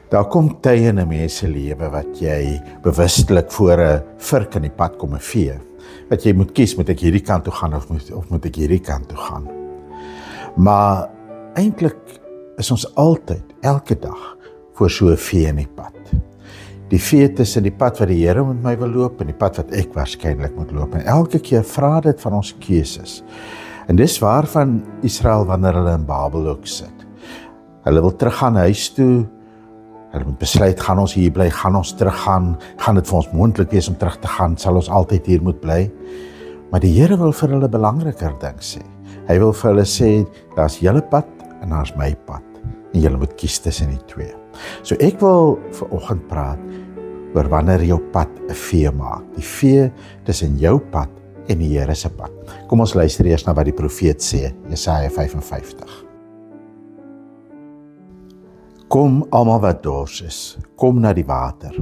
Daar kom tye in 'n mens se lewe wat jy bewustelik voor 'n vurk in die pad kom 'n vee. Wat jy moet kies, moet ek hierdie kant toe gaan of moet ek hierdie kant toe gaan. Maar eintlik is ons altyd, elke dag, voor so 'n vee in die pad. Die vee tussen die pad wat die Here met my wil loop en die pad wat ek waarskynlik moet loop. En elke keer vra dit van ons keuses. En dis waarvan Israel wanneer hulle in Babel ook sit. Hulle wil teruggaan huis toe. Hulle moet besluit, gaan ons hier bly, gaan ons teruggaan, gaan dit vir ons moontlik wees om terug te gaan, sal ons altyd hier moet bly. Maar die Here wil vir hulle belangriker ding sê. Hy wil vir hulle sê, daar's julle pad en daar's my pad. En julle moet kies tussen die twee. So ek wil vanoggend praat oor wanneer jou pad 'n vee maak. Die vee tussen jou pad en die Here se pad. Kom ons luister eers na wat die profeet sê, Jesaja 55. Kom almal wat dors is, kom na die water.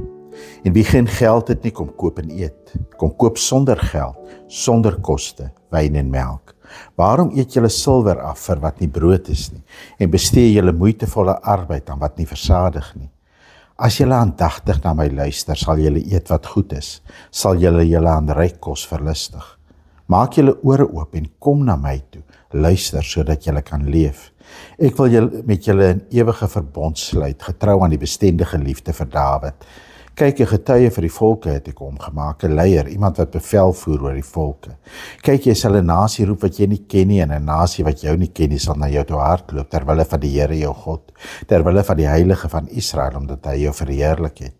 En wie geen geld het nie, kom koop en eet. Kom koop sonder geld, sonder koste, wyn en melk. Waarom eet julle silwer af vir wat nie brood is nie, en bestee julle moeitevolle arbeid aan wat nie versadig nie? As julle aandagtig na my luister, sal julle eet wat goed is, sal julle aan ryk kos verlustig. Maak julle ore oop en kom na my toe, luister sodat julle kan leef. Ek wil met julle 'n ewige verbond sluit, getrou aan die bestendige liefde vir Dawid. Kyk, 'n getuie vir die volke het ek hom gemaak, 'n leier, iemand wat bevel voer oor die volke. Kyk, jy sal 'n nasie roep wat jy nie ken nie, en 'n nasie wat jou nie ken nie, sal na jou toe hardloop, ter wille van die Here jou God, ter wille van die Heilige van Israel, omdat hy jou verheerlik het.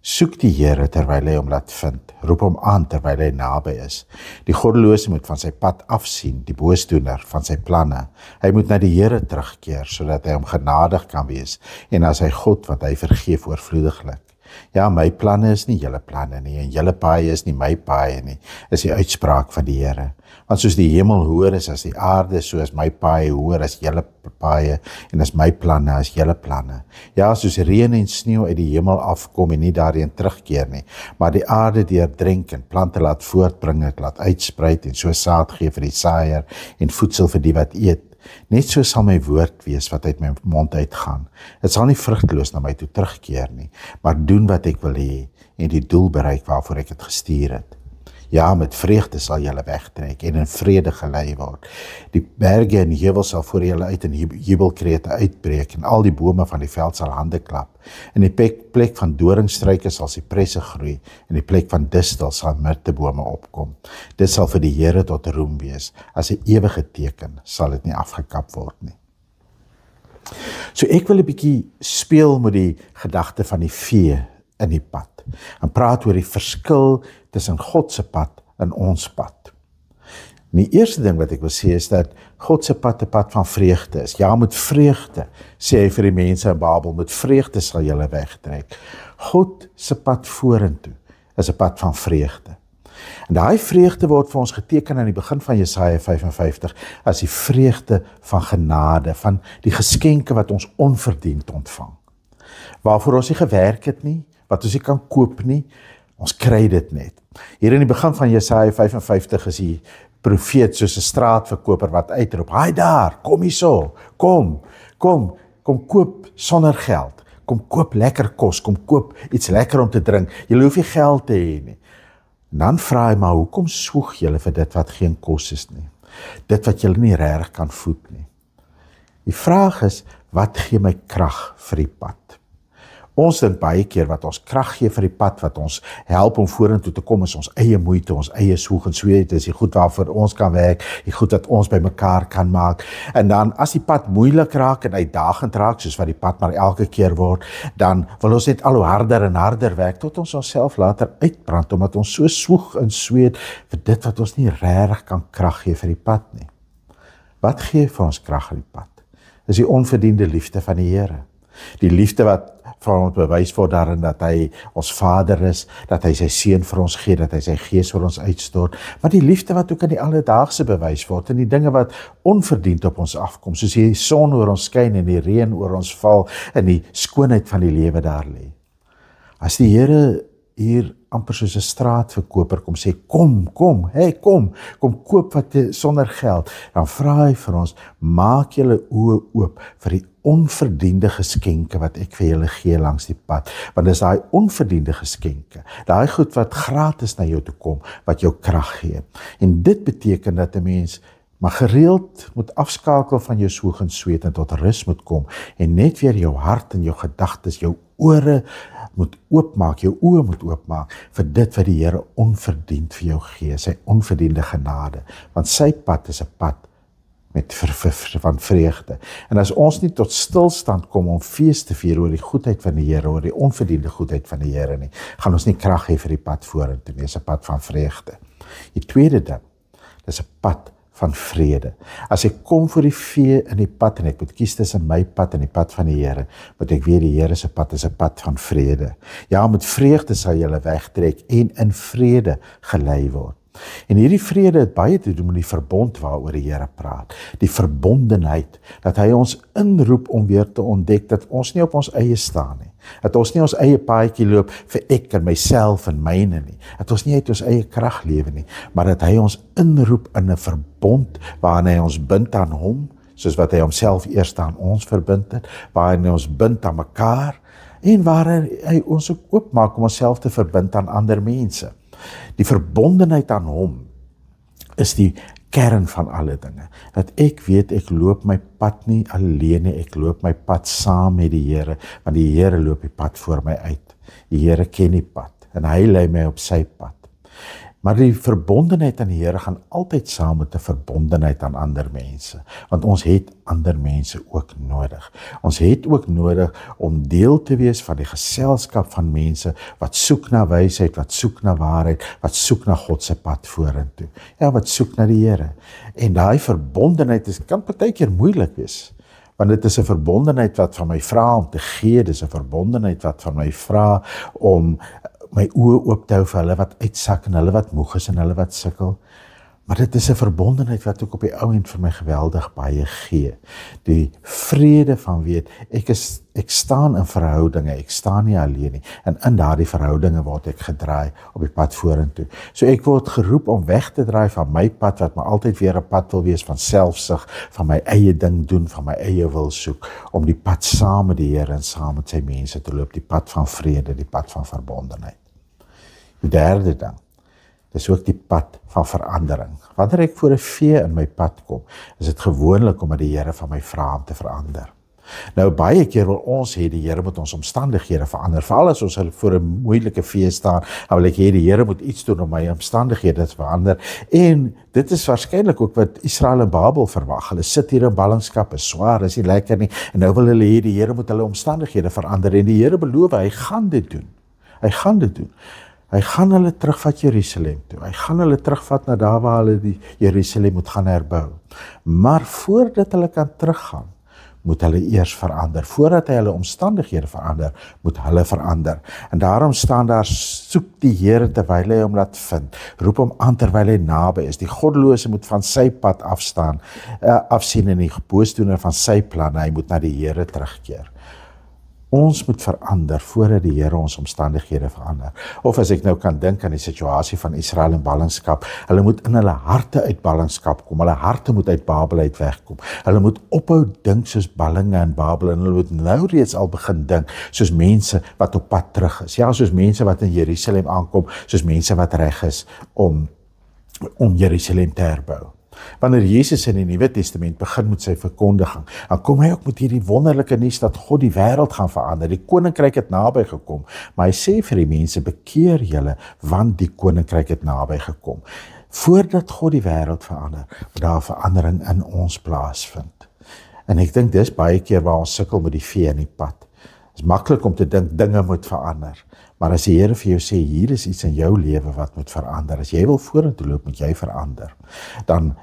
Soek die Here terwyl hy hom laat vind, roep hom aan terwyl hy naby is. Die goddelose moet van sy pad afsien, die boosdoener van sy planne. Hy moet na die Here terugkeer, sodat hy hom genadig kan wees, en as hy God wat hy vergeef oorvloediglik. Ja, my planne is nie julle planne nie, en julle paaie is nie my paaie nie, is die uitspraak van die Here. Want soos die hemel hoër is as die aarde, so is my paaie hoër as julle paaie, en as my planne as julle planne. Ja, soos reën en sneeu uit die hemel afkom en nie daarheen terugkeer nie, maar die aarde deurdrink en plante laat voortbring, het laat uitspruit en so saad gee vir die saaier en voedsel vir die wat eet. Net so sal my woord wees wat uit my mond uitgaan. Dit sal nie vrugteloos na my toe terugkeer nie, maar doen wat ek wil hê en die doel bereik waarvoor ek het gestuur het. Ja, met vreugde sal julle wegtrek en in vrede gelei word. Die berge en heuwels sal voor julle uit in jubelkrete uitbreek en al die bome van die veld sal hande klap. In die plek van doringstruike sal sipresse groei en die plek van distel sal mirtebome opkom. Dit sal vir die Here tot roem wees. As 'n ewige teken sal dit nie afgekap word nie. So ek wil 'n bietjie speel met die gedagte van die vee in die pad en praat oor die verskil tussen God se pad en ons pad. En die eerste ding wat ek wil sê is dat God se pad 'n pad van vreugde is. Ja, met vreugde, sê hy vir die mense in Babel, met vreugde sal julle wegtrek. God se pad vorentoe is 'n pad van vreugde. En daai vreugde word vir ons geteken aan die begin van Jesaja 55 as die vreugde van genade, van die geskenke wat ons onverdiend ontvang. Waarvoor ons nie gewerk het nie, wat ons nie kan koop nie, ons kry dit net. Hier in die begin van Jesaja 55 is die profeet soos 'n straatverkoper wat uitroep, "Haai daar, kom hierso, kom koop sonder geld, kom koop lekker kos, kom koop iets lekker om te drink, julle hoef nie geld te hê nie." En dan vra hy, "Maar hoekom soeg julle vir dit wat geen kos is nie? Dit wat julle nie regtig kan voed nie?" Die vraag is, wat gee my krag vir die pad? Ons dink baie keer wat ons krag gee vir die pad, wat ons help om vorentoe te kom, is ons eie moeite, ons eie soeg en sweet, is die goed waarvoor ons kan werk, die goed wat ons by mekaar kan maak. En dan as die pad moeilik raak en uitdagend raak, soos wat die pad maar elke keer word, dan wil ons net al hoe harder en harder werk, tot ons onsself later uitbrand, omdat ons so soeg en sweet vir dit wat ons nie regtig kan krag gee vir die pad nie. Wat gee vir ons krag in die pad? Dis die onverdiende liefde van die Here. Die liefde wat vir ons bewys word daarin dat hy ons Vader is, dat hy sy Seun vir ons gee, dat hy sy Gees vir ons uitstort, maar die liefde wat ook in die alledaagse bewys word, en die dinge wat onverdiend op ons afkom, soos die son oor ons skyn en die reën oor ons val, en die skoonheid van die lewe daar lê. As die Here hier amper soos 'n straatverkoper kom sê, kom, kom koop wat sonder geld. Dan vra hy vir ons, maak julle oë oop vir die onverdiende geskenke wat ek vir julle gee langs die pad. Want dis daai onverdiende geskenke, daai goed wat gratis na jou toe kom, wat jou krag gee. En dit beteken dat 'n mens maar gereeld moet afskakel van jou soeg en sweet en tot rus moet kom en net weer jou hart en jou gedagtes, jou ore moet oopmaak, jou oë moet oopmaak vir dit wat die Here onverdiend vir jou gee, sy onverdiende genade, want sy pad is 'n pad met van vreugde. En as ons nie tot stilstand kom om fees te vier oor die goedheid van die Here, oor die onverdiende goedheid van die Here nie, gaan ons nie krag hê vir die pad vorentoe nie, is 'n pad van vreugde. Die tweede ding, dis 'n pad van vrede. As ek kom vir die vee in die pad en ek moet kies tussen my pad en die pad van die Here, moet ek weet die Here se pad is 'n pad van vrede. Ja, met vreugde sal jy hulle wegtrek en in vrede gelei word. En hierdie vrede het baie te doen met die verbond waaroor die Here praat. Die verbondenheid, dat hy ons inroep om weer te ontdek dat ons nie op ons eie staan nie. Dat ons nie ons eie paadjie loop vir ek en myself en myne nie. Dat ons nie uit ons eie krag lewe nie, maar dat hy ons inroep in 'n verbond waarin hy ons bind aan hom, soos wat hy homself eers aan ons verbind het, waarin hy ons bind aan mekaar en waarin hy ons ook oopmaak om onsself te verbind aan ander mense. Die verbondenheid aan hom is die kern van alle dinge. Dat ek weet ek loop my pad nie alleen nie, ek loop my pad saam met die Here, want die Here loop die pad voor my uit. Die Here ken die pad en hy lei my op sy pad. Maar die verbondenheid aan die Here gaan altyd saam met 'n verbondenheid aan ander mense, want ons het ander mense ook nodig. Ons het ook nodig om deel te wees van die geselskap van mense wat soek na wysheid, wat soek na waarheid, wat soek na God se pad vorentoe. Ja, wat soek na die Here. En daai verbondenheid kan partykeer moeilik wees. Want dit is 'n verbondenheid wat van my vra om te gee, dis 'n verbondenheid wat van my vra om my oë oop te hou vir hulle wat uitsak en hulle wat moeg is en hulle wat sukkel. Maar dit is 'n verbondenheid wat ook op die ou end vir my geweldig baie gee. Die vrede van weet, ek staan in verhoudinge, ek staan nie alleen nie. En in daardie verhoudinge word ek gedraai op die pad vorentoe. So ek word geroep om weg te draai van my pad, wat maar altyd weer 'n pad wil wees van selfsug, van my eie ding doen, van my eie wil soek, om die pad saam met die Here en saam met sy mense te loop, die pad van vrede, die pad van verbondenheid. Die derde ding, dis ook die pad van verandering. Wanneer ek voor 'n vee in my pad kom, is dit gewoonlik omdat die Here van my vra om te verander. Nou baie keer wil ons hê die Here moet ons omstandighede verander, veral as ons voor 'n moeilike vee staan, dan wil ek hê die Here moet iets doen om my omstandighede te verander. En dit is waarskynlik ook wat Israel en Babel verwag. Hulle sit hier in ballingskap, is swaar, is nie lekker nie, en nou wil hulle hê die Here moet hulle omstandighede verander, en die Here beloof, hy gaan dit doen. Hy gaan dit doen. Hy gaan hulle terugvat Jerusalem toe. Hy gaan hulle terugvat na daar waar hulle die Jerusalem moet gaan herbou. Maar voordat hulle kan teruggaan, moet hulle eers verander. Voordat hy hulle omstandighede verander, moet hulle verander. En daarom staan daar, soek die Here terwyl hy hom laat vind. Roep hom aan terwyl hy naby is. Die goddelose moet van sy pad afsien en die boosdoener van sy planne. Hy moet na die Here terugkeer. Ons moet verander voordat die Here ons omstandighede verander. Of as ek nou kan dink aan die situasie van Israel in ballingskap, hulle moet in hulle harte uit ballingskap kom, hulle harte moet uit Babel uit wegkom. Hulle moet ophou dink soos ballinge in Babel, en hulle moet nou reeds al begin dink soos mense wat op pad terug is. Ja, soos mense wat in Jerusalem aankom, soos mense wat reg is om Jerusalem te herbou. Wanneer Jesus in die Nuwe Testament begin met sy verkondiging, dan kom hy ook met hierdie wonderlike nuus dat God die wêreld gaan verander. Die koninkryk het naby gekom, maar hy sê vir die mense, bekeer julle, want die koninkryk het naby gekom. Voordat God die wêreld verander, moet daar 'n verandering in ons plaasvind. En ek dink dis baie keer waar ons sukkel met die vee in die pad. Dit is maklik om te dink dinge moet verander, maar as die Here vir jou sê, hier is iets in jou lewe wat moet verander, as jy wil vorentoe loop, moet jy verander, dan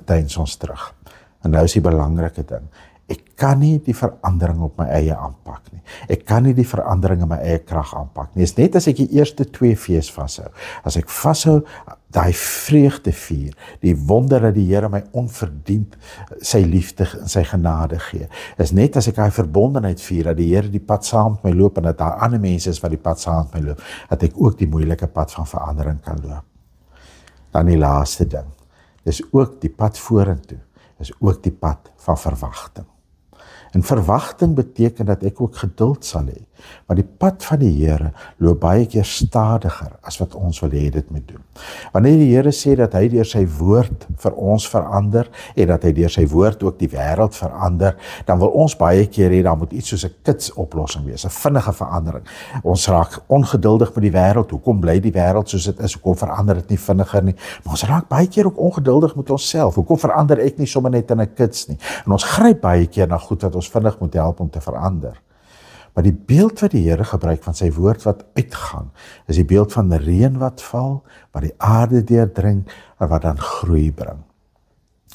deins ons terug. En nou is die belangrike ding, ek kan nie die verandering op my eie aanpak nie. Ek kan nie die verandering in my eie krag aanpak nie. Dit is net as ek die eerste 2 vees vashou. As ek vashou daai vreugdevuur, die wonder dat die Here my onverdiend sy liefde en sy genade gee, is net as ek daai verbondenheid vier, dat die Here die pad saam met my loop, en dat daar ander mense is wat die pad saam met my loop, dat ek ook die moeilike pad van verandering kan loop. Dan die laaste ding, dis ook die pad vorentoe, is ook die pad van verwagting. En verwagting beteken dat ek ook geduld sal hê, maar die pad van die Here loop baie keer stadiger as wat ons wil hê dit moet doen. Wanneer die Here sê dat hy deur sy woord vir ons verander, en dat hy deur sy woord ook die wêreld verander, dan wil ons baie keer hê, daar moet iets soos 'n kitsoplossing wees, 'n vinnige verandering. Ons raak ongeduldig met die wêreld, hoekom bly die wêreld soos dit is, hoekom verander dit nie vinniger nie, maar ons raak baie keer ook ongeduldig met onsself, hoekom verander ek nie sommer net in 'n kits nie, en ons gryp baie keer na goed wat ons vinnig moet help om te verander. Maar die beeld wat die Here gebruik van sy woord wat uitgaan, is die beeld van reën wat val, wat die aarde deurdring, en wat dan groei bring.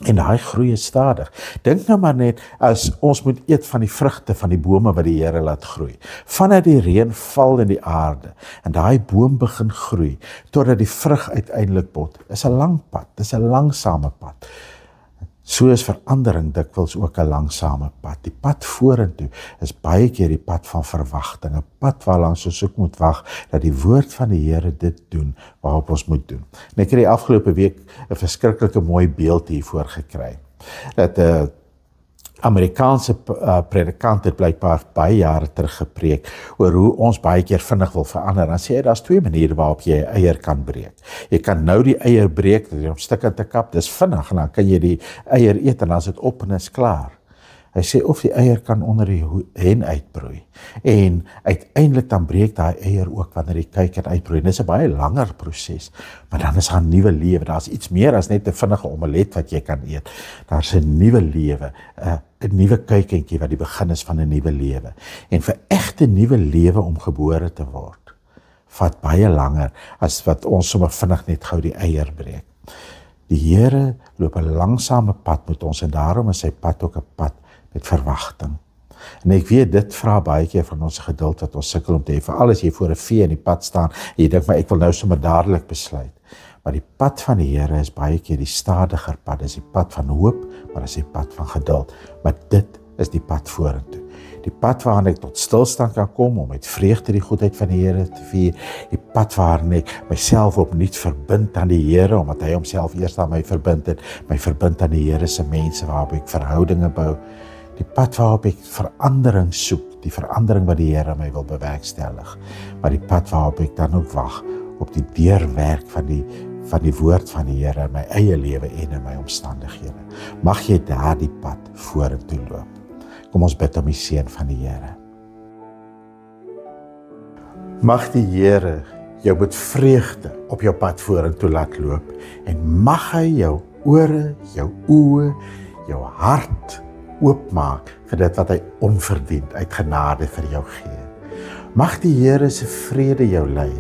En daai groei is stadig. Dink nou maar net, as ons moet eet van die vrugte van die bome wat die Here laat groei. Vandat die reën val in die aarde, en daai boom begin groei, totdat die vrug uiteindelik bot, is 'n lang pad, dis 'n langsame pad. So is verandering dikwels ook 'n langsame pad. Die pad vorentoe is baie keer die pad van verwagting, 'n pad waarlangs ons ook moet wag dat die woord van die Here dit doen waarop ons moet doen. En ek het die afgelope week 'n verskriklike mooi beeld hiervoor gekry. Dat 'n Amerikaanse predikant het blykbaar baie jare terug gepreek oor hoe ons baie keer vinnig wil verander. Dan sê hy, daar's 2 maniere waarop jy 'n eier kan breek. Jy kan nou die eier breek, dat jy hom stukke te kap, dis vinnig, en dan kan jy die eier eet, en dan is dit op en is klaar. Hy sê, of die eier kan onder die hen uitbroei, en uiteindelik dan breek daai eier ook wanneer die kuiken uitbroei. Dit is 'n baie langer proses, maar dan is daar 'n nuwe lewe. Daar's iets meer as net 'n vinnige omelet wat jy kan eet. Daar's 'n nuwe lewe, 'n nuwe kuikentjie wat die begin is van 'n nuwe lewe. En vir egte nuwe lewe om gebore te word, vat baie langer as wat ons sommer vinnig net gou die eier breek. Die Here loop 'n langsame pad met ons, en daarom is sy pad ook 'n pad met verwagting. En ek weet, dit vra baie keer van ons geduld wat ons sukkel om te hê, veral as jy voor 'n vee in die pad staan, en jy dink, maar ek wil nou sommer dadelik besluit. Maar die pad van die Here is baie keer die stadiger pad, dis die pad van hoop, maar dis die pad van geduld. Maar dit is die pad vorentoe. Die pad waarin ek tot stilstand kan kom, om met vreugde die goedheid van die Here te vier. Die pad waarin ek myself opnuut verbind aan die Here, omdat hy homself eers aan my verbind het, my verbind aan die Here se mense, waarop ek verhoudinge bou. Die pad waarop ek verandering soek, die verandering wat die Here my wil bewerkstellig, maar die pad waarop ek dan ook wag op die deurwerk van die woord van die Here in my eie lewe en in my omstandighede. Mag jy daardie pad vorentoe loop. Kom ons bid om die seën van die Here. Mag die Here jou met vreugde op jou pad vorentoe laat loop, en mag hy jou ore, jou oë, jou hart oopmaak vir dit wat hy onverdiend uit genade vir jou gee. Mag die Here se vrede jou lei,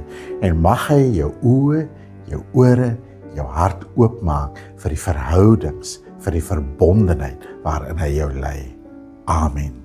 en mag hy jou oë, jou ore, jou hart oopmaak vir die verhoudings, vir die verbondenheid waarin hy jou lei. Amen.